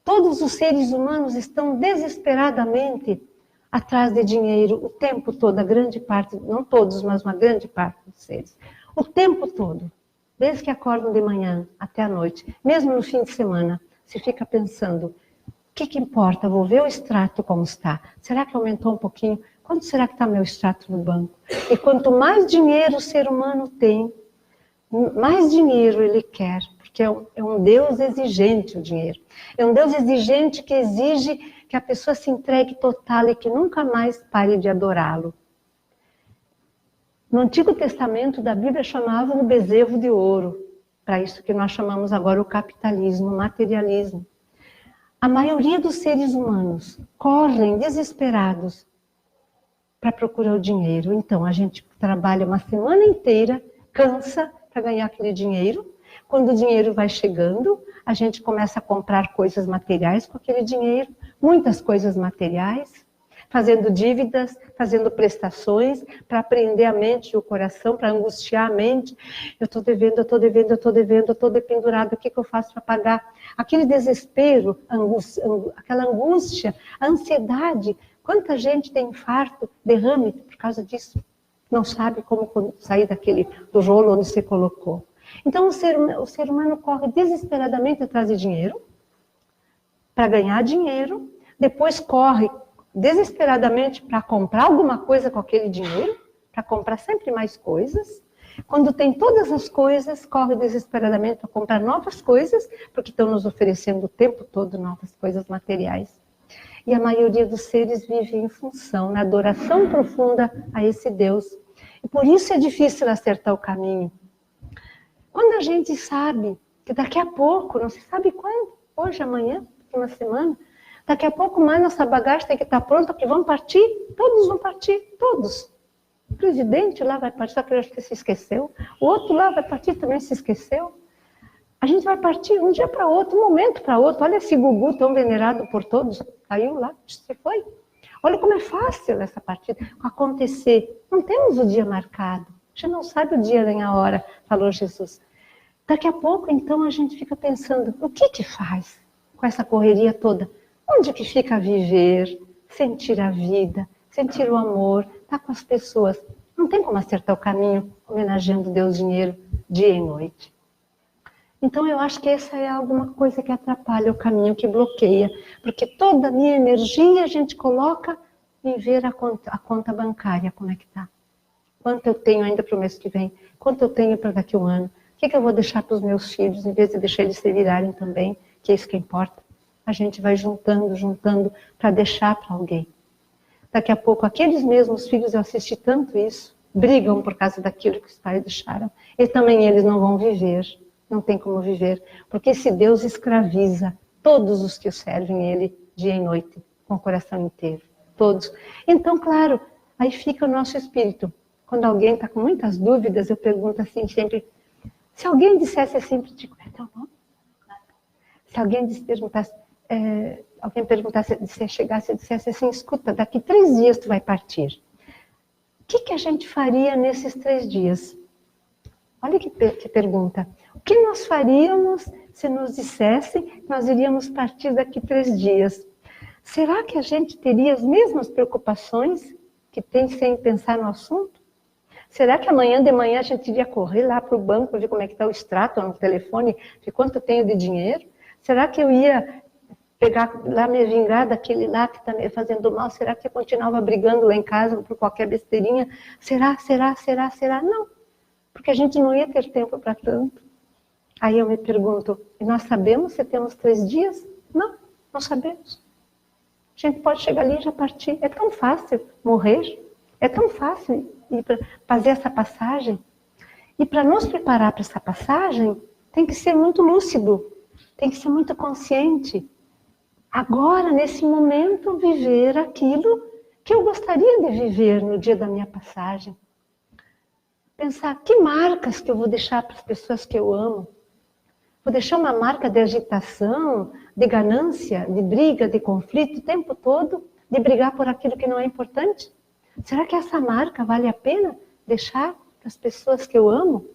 [SPEAKER 2] Todos os seres humanos estão desesperadamente atrás de dinheiro o tempo todo, a grande parte, não todos, mas uma grande parte dos seres. O tempo todo, desde que acordam de manhã até a noite, mesmo no fim de semana, se fica pensando, o que importa? Vou ver o extrato como está. Será que aumentou um pouquinho? Quanto será que está meu extrato no banco? E quanto mais dinheiro o ser humano tem, mais dinheiro ele quer, porque é um Deus exigente o dinheiro. É um Deus exigente que exige que a pessoa se entregue total e que nunca mais pare de adorá-lo. No Antigo Testamento da Bíblia chamavam o bezerro de ouro, para isso que nós chamamos agora o capitalismo, o materialismo. A maioria dos seres humanos correm desesperados para procurar o dinheiro. Então a gente trabalha uma semana inteira, cansa para ganhar aquele dinheiro. Quando o dinheiro vai chegando, a gente começa a comprar coisas materiais com aquele dinheiro, muitas coisas materiais, fazendo dívidas, fazendo prestações, para prender a mente e o coração, para angustiar a mente. Eu estou devendo, eu estou devendo, eu estou devendo, eu estou dependurado, o que eu faço para pagar? Aquele desespero, aquela angústia, a ansiedade. Quanta gente tem infarto, derrame por causa disso? Não sabe como sair do rolo onde você colocou. Então o ser humano corre desesperadamente atrás de dinheiro, para ganhar dinheiro, depois corre desesperadamente para comprar alguma coisa com aquele dinheiro, para comprar sempre mais coisas. Quando tem todas as coisas, corre desesperadamente para comprar novas coisas, porque estão nos oferecendo o tempo todo novas coisas materiais. E a maioria dos seres vive em função, na adoração profunda a esse Deus. E por isso é difícil acertar o caminho. Quando a gente sabe que daqui a pouco, não se sabe quando, hoje, amanhã, daqui uma semana, daqui a pouco mais nossa bagagem tem que estar pronta, que vão partir, todos vão partir, todos. O presidente lá vai partir, só que eu acho que se esqueceu. O outro lá vai partir, também se esqueceu. A gente vai partir um dia para outro, um momento para outro. Olha esse Gugu tão venerado por todos, caiu lá, se foi. Olha como é fácil essa partida acontecer. Não temos o dia marcado. A gente não sabe o dia nem a hora, falou Jesus. Daqui a pouco, então, a gente fica pensando, o que faz com essa correria toda? Onde que fica viver, sentir a vida, sentir o amor, estar com as pessoas? Não tem como acertar o caminho homenageando Deus dinheiro dia e noite. Então eu acho que essa é alguma coisa que atrapalha o caminho, que bloqueia. Porque toda a minha energia a gente coloca em ver a conta bancária, como é que está. Quanto eu tenho ainda para o mês que vem? Quanto eu tenho para daqui a um ano? O que eu vou deixar para os meus filhos, em vez de deixar eles se virarem também, que é isso que importa. A gente vai juntando para deixar para alguém. Daqui a pouco, aqueles mesmos filhos, eu assisti tanto isso, brigam por causa daquilo que os pais deixaram. E também eles não vão viver, não tem como viver. Porque esse Deus escraviza todos os que o servem ele dia e noite, com o coração inteiro. Todos. Então, claro, aí fica o nosso espírito. Quando alguém está com muitas dúvidas, eu pergunto assim sempre, se alguém dissesse assim para ti, como é teu nome? Se alguém perguntasse, se chegasse e dissesse assim, escuta, daqui 3 dias tu vai partir. O que a gente faria nesses 3 dias? Olha que pergunta. O que nós faríamos se nos dissessem que nós iríamos partir daqui 3 dias? Será que a gente teria as mesmas preocupações que tem sem pensar no assunto? Será que amanhã de manhã a gente iria correr lá para o banco, ver como é que está o extrato no telefone, de quanto eu tenho de dinheiro? Será que eu ia pegar lá, me vingar daquele lá que está me fazendo mal? Será que eu continuava brigando lá em casa por qualquer besteirinha? Será? Não, porque a gente não ia ter tempo para tanto. Aí eu me pergunto, e nós sabemos se temos 3 dias? Não sabemos. A gente pode chegar ali e já partir. É tão fácil morrer, é tão fácil ir para fazer essa passagem. E para nos preparar para essa passagem, tem que ser muito lúcido, tem que ser muito consciente. Agora, nesse momento, viver aquilo que eu gostaria de viver no dia da minha passagem. Pensar, que marcas que eu vou deixar para as pessoas que eu amo? Vou deixar uma marca de agitação, de ganância, de briga, de conflito o tempo todo, de brigar por aquilo que não é importante? Será que essa marca vale a pena deixar para as pessoas que eu amo?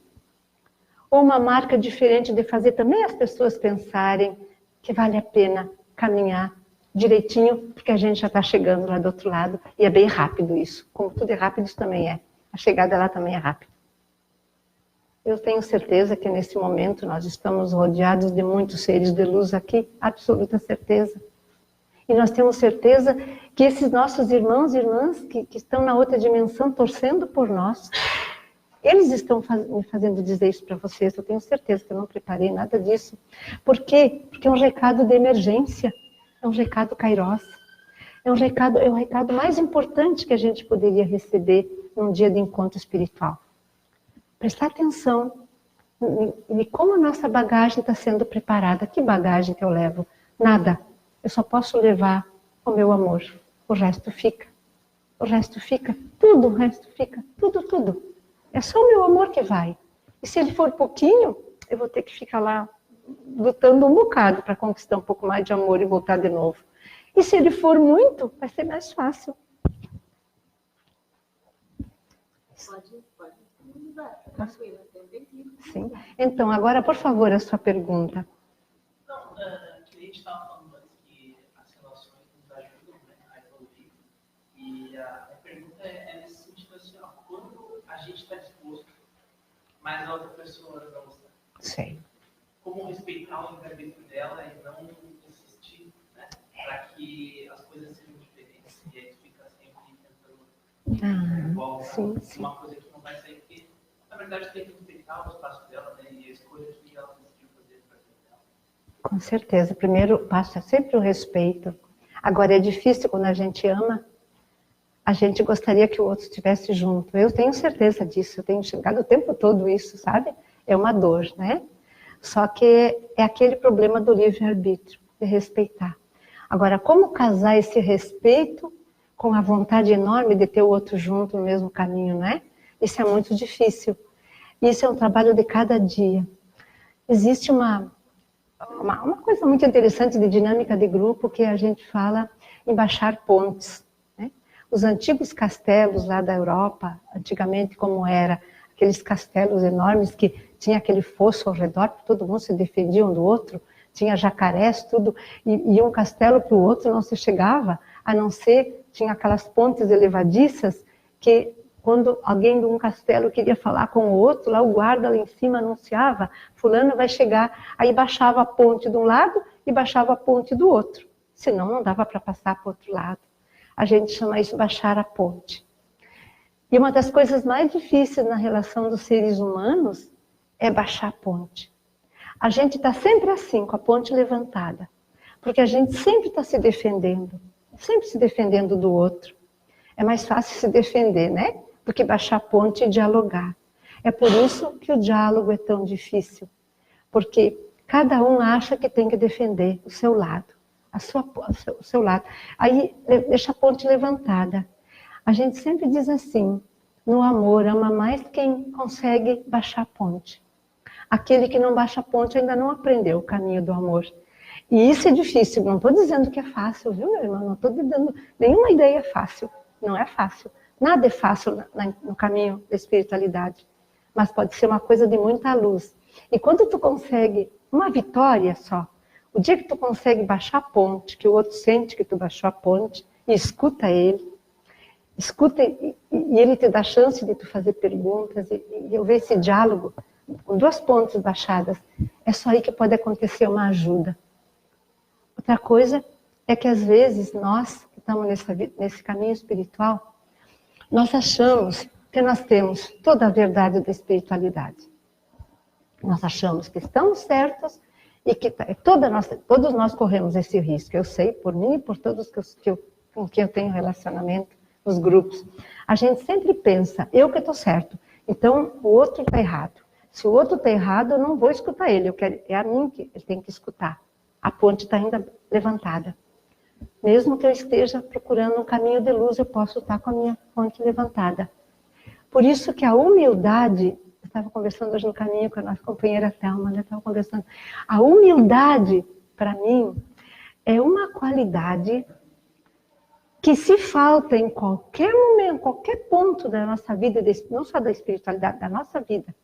[SPEAKER 2] Ou uma marca diferente de fazer também as pessoas pensarem que vale a pena caminhar direitinho, porque a gente já está chegando lá do outro lado, e é bem rápido isso. Como tudo é rápido, isso também é. A chegada lá também é rápida. Eu tenho certeza que nesse momento nós estamos rodeados de muitos seres de luz aqui, absoluta certeza. E nós temos certeza que esses nossos irmãos e irmãs que estão na outra dimensão torcendo por nós, eles estão me fazendo dizer isso para vocês. Eu tenho certeza que eu não preparei nada disso. Por quê? Porque é um recado de emergência, é um recado Kairos. É o recado mais importante que a gente poderia receber num dia de encontro espiritual. Prestar atenção em como a nossa bagagem está sendo preparada. Que bagagem que eu levo? Nada. Eu só posso levar o meu amor. O resto fica. O resto fica. Tudo o resto fica. Tudo. É só o meu amor que vai. E se ele for pouquinho, eu vou ter que ficar lá lutando um bocado para conquistar um pouco mais de amor e voltar de novo. E se ele for muito, vai ser mais fácil. Pode. Sim. Então, agora, por favor, a sua pergunta.
[SPEAKER 4] Não, que a gente estava falando antes que as relações nos ajudam, né, a evoluir. E a pergunta é nesse sentido assim, ó, quando a gente está disposto, mas a outra pessoa não está.
[SPEAKER 2] Sei.
[SPEAKER 4] Como respeitar o livre-arbítrio dela e não insistir, né, para que as coisas sejam diferentes. E aí fica sempre tentando igual,
[SPEAKER 2] sim.
[SPEAKER 4] Uma coisa que não vai sair, porque na verdade tem que respeitar o espaço dela, né, e a escolha que ela decidiu fazer para dela.
[SPEAKER 2] Com certeza. O primeiro passo é sempre o respeito. Agora, é difícil quando a gente ama, a gente gostaria que o outro estivesse junto. Eu tenho certeza disso, eu tenho enxergado o tempo todo isso, sabe? É uma dor, né? Só que é aquele problema do livre-arbítrio, de respeitar. Agora, como casar esse respeito com a vontade enorme de ter o outro junto no mesmo caminho, né? Isso é muito difícil. Isso é um trabalho de cada dia. Existe uma coisa muito interessante de dinâmica de grupo que a gente fala em baixar pontes. Né? Os antigos castelos lá da Europa, antigamente como era, aqueles castelos enormes que tinha aquele fosso ao redor, todo mundo se defendia um do outro, tinha jacarés, tudo, e um castelo para o outro não se chegava, a não ser, tinha aquelas pontes elevadiças que quando alguém de um castelo queria falar com o outro, lá o guarda lá em cima anunciava, fulano vai chegar, aí baixava a ponte de um lado e baixava a ponte do outro, senão não dava para passar para o outro lado. A gente chama isso baixar a ponte. E uma das coisas mais difíceis na relação dos seres humanos é baixar a ponte. A gente está sempre assim, com a ponte levantada, porque a gente sempre está se defendendo do outro. É mais fácil se defender, né? Do que baixar a ponte e dialogar. É por isso que o diálogo é tão difícil. Porque cada um acha que tem que defender o seu lado. O seu lado. Aí deixa a ponte levantada. A gente sempre diz assim, no amor, ama mais quem consegue baixar a ponte. Aquele que não baixa a ponte ainda não aprendeu o caminho do amor. E isso é difícil. Não estou dizendo que é fácil, viu, meu irmão? Não estou dando nenhuma ideia fácil. Não é fácil. Nada é fácil no caminho da espiritualidade. Mas pode ser uma coisa de muita luz. E quando tu consegue uma vitória só, o dia que tu consegue baixar a ponte, que o outro sente que tu baixou a ponte, e escuta ele, e ele te dá a chance de tu fazer perguntas, e eu ver esse diálogo, com duas pontes baixadas, é só aí que pode acontecer uma ajuda. Outra coisa é que às vezes nós, que estamos nesse caminho espiritual, nós achamos que nós temos toda a verdade da espiritualidade. Nós achamos que estamos certos e que todos nós corremos esse risco. Eu sei, por mim e por todos com quem eu tenho relacionamento, nos grupos. A gente sempre pensa, eu que estou certo, então o outro está errado. Se o outro está errado, eu não vou escutar ele, é a mim que ele tem que escutar. A ponte está ainda levantada. Mesmo que eu esteja procurando um caminho de luz, eu posso estar com a minha ponte levantada. Por isso que a humildade, eu estava conversando hoje no caminho com a nossa companheira Thelma, né? Estava conversando. A humildade, para mim, é uma qualidade que se falta em qualquer momento, qualquer ponto da nossa vida, não só da espiritualidade, da nossa vida.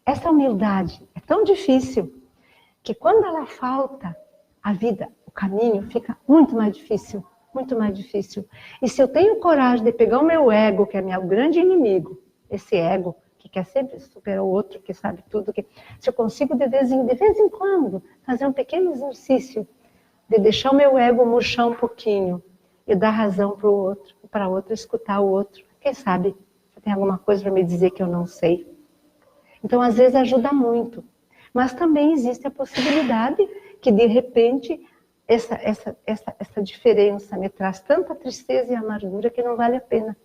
[SPEAKER 2] Essa humildade é tão difícil que quando ela falta, a vida, o caminho fica muito mais difícil, muito mais difícil. E se eu tenho coragem de pegar o meu ego, que é meu grande inimigo, esse ego que quer sempre superar o outro, que sabe tudo, se eu consigo de vez em quando fazer um pequeno exercício de deixar o meu ego murchar um pouquinho e dar razão para o outro, para o outro escutar o outro, quem sabe você tem alguma coisa para me dizer que eu não sei. Então, às vezes ajuda muito, mas também existe a possibilidade que de repente essa diferença me traz tanta tristeza e amargura que não vale a pena.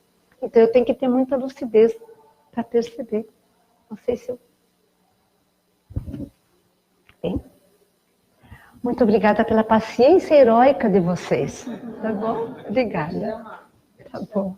[SPEAKER 2] Então eu tenho que ter muita lucidez para perceber. Não sei se eu... Bem, muito obrigada pela paciência heróica de vocês. Tá bom? Obrigada. Tá bom.